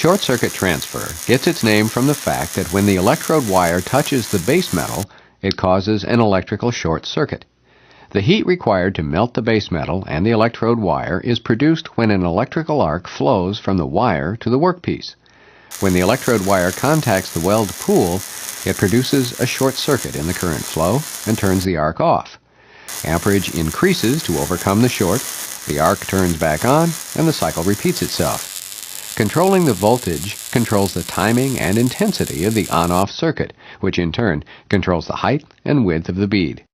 short circuit transfer gets its name from the fact that when the electrode wire touches the base metal, it causes an electrical short circuit. The heat required to melt the base metal and the electrode wire is produced when an electrical arc flows from the wire to the workpiece. When the electrode wire contacts the weld pool, it produces a short circuit in the current flow and turns the arc off. Amperage increases to overcome the short, the arc turns back on, and the cycle repeats itself. Controlling the voltage controls the timing and intensity of the on-off circuit, which in turn controls the height and width of the bead.